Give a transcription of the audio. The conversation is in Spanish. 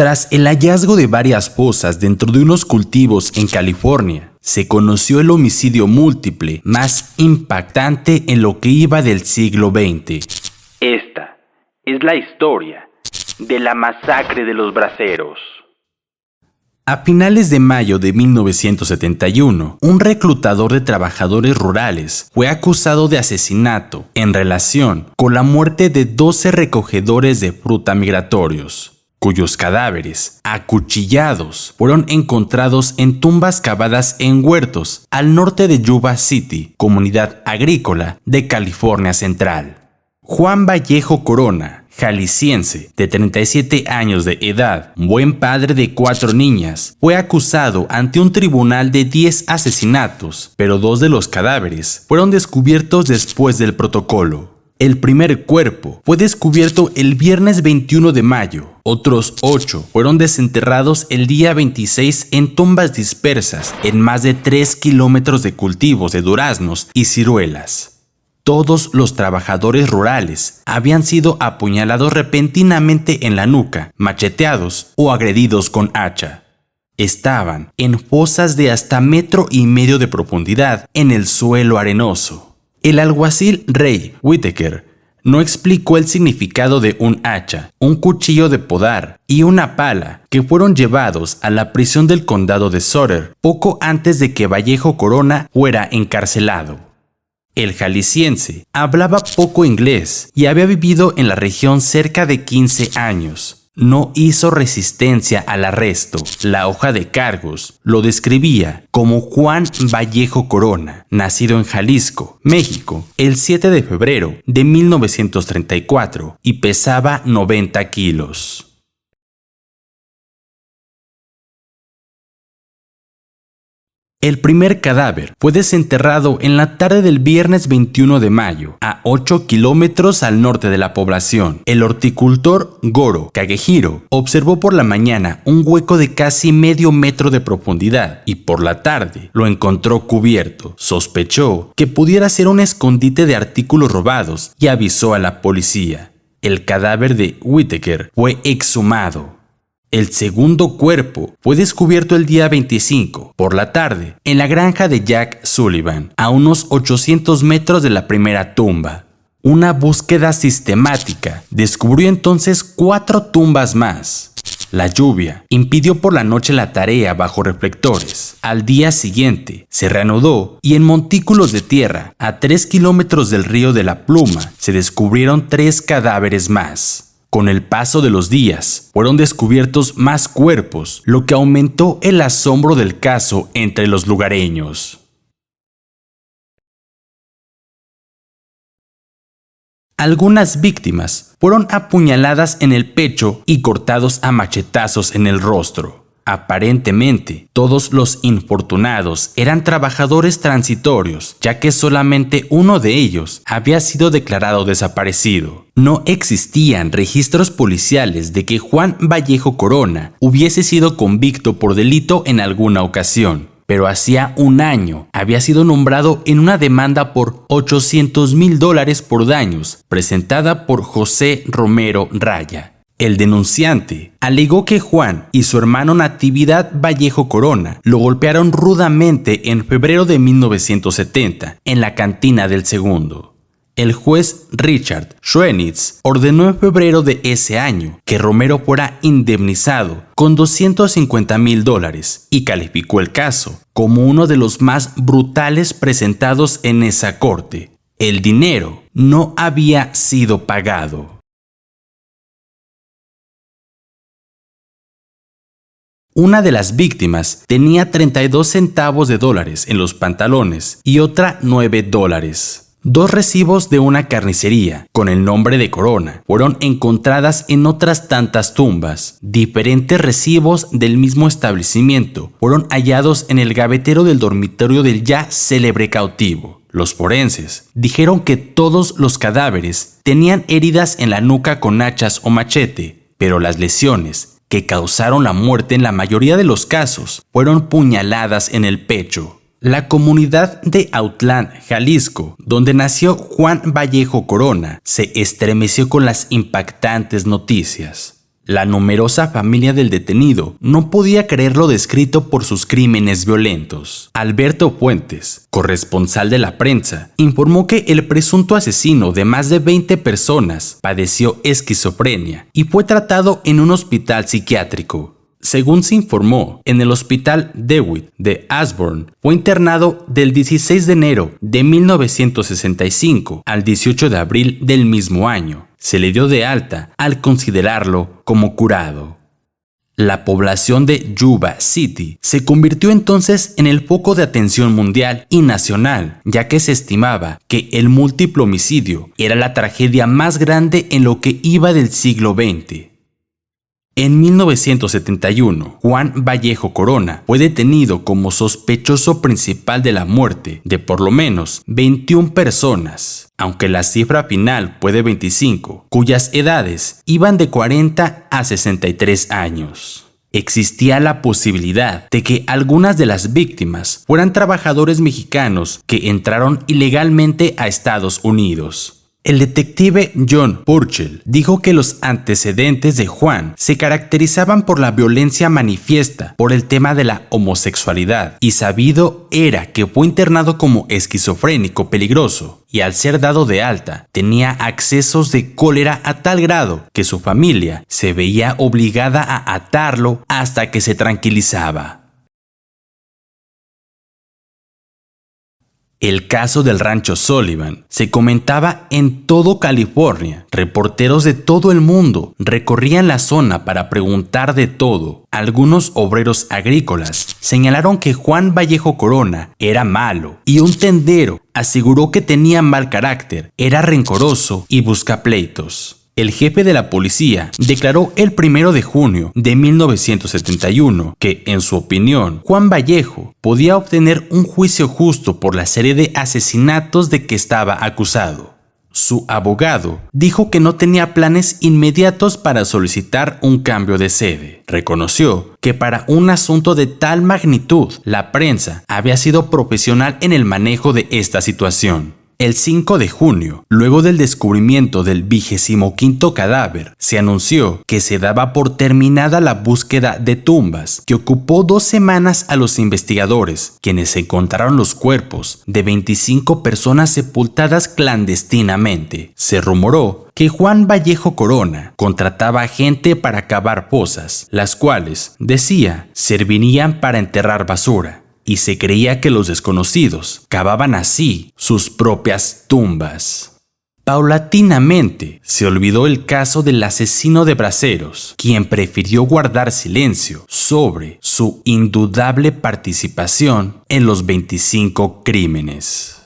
Tras el hallazgo de varias fosas dentro de unos cultivos en California, se conoció el homicidio múltiple más impactante en lo que iba del siglo XX. Esta es la historia de la masacre de los braceros. A finales de mayo de 1971, un reclutador de trabajadores rurales fue acusado de asesinato en relación con la muerte de 12 recogedores de fruta migratorios, cuyos cadáveres, acuchillados, fueron encontrados en tumbas cavadas en huertos al norte de Yuba City, comunidad agrícola de California Central. Juan Vallejo Corona, jalisciense, de 37 años de edad, buen padre de 4 niñas, fue acusado ante un tribunal de 10 asesinatos, pero 2 de los cadáveres fueron descubiertos después del protocolo. El primer cuerpo fue descubierto el viernes 21 de mayo. Otros 8 fueron desenterrados el día 26 en tumbas dispersas en más de 3 kilómetros de cultivos de duraznos y ciruelas. Todos los trabajadores rurales habían sido apuñalados repentinamente en la nuca, macheteados o agredidos con hacha. Estaban en fosas de hasta 1,5 metros de profundidad en el suelo arenoso. El alguacil Ray Whitaker no explicó el significado de un hacha, un cuchillo de podar y una pala que fueron llevados a la prisión del condado de Sutter poco antes de que Vallejo Corona fuera encarcelado. El jalisciense hablaba poco inglés y había vivido en la región cerca de 15 años. No hizo resistencia al arresto. La hoja de cargos lo describía como Juan Vallejo Corona, nacido en Jalisco, México, el 7 de febrero de 1934 y pesaba 90 kilos. El primer cadáver fue desenterrado en la tarde del viernes 21 de mayo, a 8 kilómetros al norte de la población. El horticultor Goro Kagehiro observó por la mañana un hueco de casi 0,5 metro de profundidad y por la tarde lo encontró cubierto. Sospechó que pudiera ser un escondite de artículos robados y avisó a la policía. El cadáver de Whitaker fue exhumado. El segundo cuerpo fue descubierto el día 25, por la tarde, en la granja de Jack Sullivan, a unos 800 metros de la primera tumba. Una búsqueda sistemática descubrió entonces 4 tumbas más. La lluvia impidió por la noche la tarea bajo reflectores. Al día siguiente se reanudó y en montículos de tierra, a 3 kilómetros del río de la Pluma, se descubrieron 3 cadáveres más. Con el paso de los días, fueron descubiertos más cuerpos, lo que aumentó el asombro del caso entre los lugareños. Algunas víctimas fueron apuñaladas en el pecho y cortados a machetazos en el rostro. Aparentemente, todos los infortunados eran trabajadores transitorios, ya que solamente uno de ellos había sido declarado desaparecido. No existían registros policiales de que Juan Vallejo Corona hubiese sido convicto por delito en alguna ocasión, pero hacía 1 año había sido nombrado en una demanda por $800,000 por daños, presentada por José Romero Raya. El denunciante alegó que Juan y su hermano Natividad Vallejo Corona lo golpearon rudamente en febrero de 1970 en la cantina del Segundo. El juez Richard Schwenitz ordenó en febrero de ese año que Romero fuera indemnizado con $250,000 y calificó el caso como uno de los más brutales presentados en esa corte. El dinero no había sido pagado. Una de las víctimas tenía 32 centavos de dólares en los pantalones y otra $9. 2 recibos de una carnicería con el nombre de Corona fueron encontradas en otras tantas tumbas. Diferentes recibos del mismo establecimiento fueron hallados en el gavetero del dormitorio del ya célebre cautivo. Los forenses dijeron que todos los cadáveres tenían heridas en la nuca con hachas o machete, pero las lesiones que causaron la muerte en la mayoría de los casos fueron puñaladas en el pecho. La comunidad de Autlán, Jalisco, donde nació Juan Vallejo Corona, se estremeció con las impactantes noticias. La numerosa familia del detenido no podía creer lo descrito por sus crímenes violentos. Alberto Puentes, corresponsal de la prensa, informó que el presunto asesino de más de 20 personas padeció esquizofrenia y fue tratado en un hospital psiquiátrico. Según se informó, en el hospital DeWitt de Ashburn fue internado del 16 de enero de 1965 al 18 de abril del mismo año. Se le dio de alta al considerarlo como curado. La población de Yuba City se convirtió entonces en el foco de atención mundial y nacional, ya que se estimaba que el múltiple homicidio era la tragedia más grande en lo que iba del siglo XX. En 1971, Juan Vallejo Corona fue detenido como sospechoso principal de la muerte de por lo menos 21 personas, aunque la cifra final fue de 25, cuyas edades iban de 40 a 63 años. Existía la posibilidad de que algunas de las víctimas fueran trabajadores mexicanos que entraron ilegalmente a Estados Unidos. El detective John Purcell dijo que los antecedentes de Juan se caracterizaban por la violencia manifiesta por el tema de la homosexualidad y sabido era que fue internado como esquizofrénico peligroso y al ser dado de alta tenía accesos de cólera a tal grado que su familia se veía obligada a atarlo hasta que se tranquilizaba. El caso del Rancho Sullivan se comentaba en todo California. Reporteros de todo el mundo recorrían la zona para preguntar de todo. Algunos obreros agrícolas señalaron que Juan Vallejo Corona era malo y un tendero aseguró que tenía mal carácter, era rencoroso y buscapleitos. El jefe de la policía declaró el 1 de junio de 1971 que, en su opinión, Juan Vallejo podía obtener un juicio justo por la serie de asesinatos de que estaba acusado. Su abogado dijo que no tenía planes inmediatos para solicitar un cambio de sede. Reconoció que para un asunto de tal magnitud, la prensa había sido profesional en el manejo de esta situación. El 5 de junio, luego del descubrimiento del 25º cadáver, se anunció que se daba por terminada la búsqueda de tumbas, que ocupó 2 semanas a los investigadores, quienes encontraron los cuerpos de 25 personas sepultadas clandestinamente. Se rumoró que Juan Vallejo Corona contrataba gente para cavar fosas, las cuales, decía, servirían para enterrar basura. Y se creía que los desconocidos cavaban así sus propias tumbas. Paulatinamente se olvidó el caso del asesino de braceros, quien prefirió guardar silencio sobre su indudable participación en los 25 crímenes.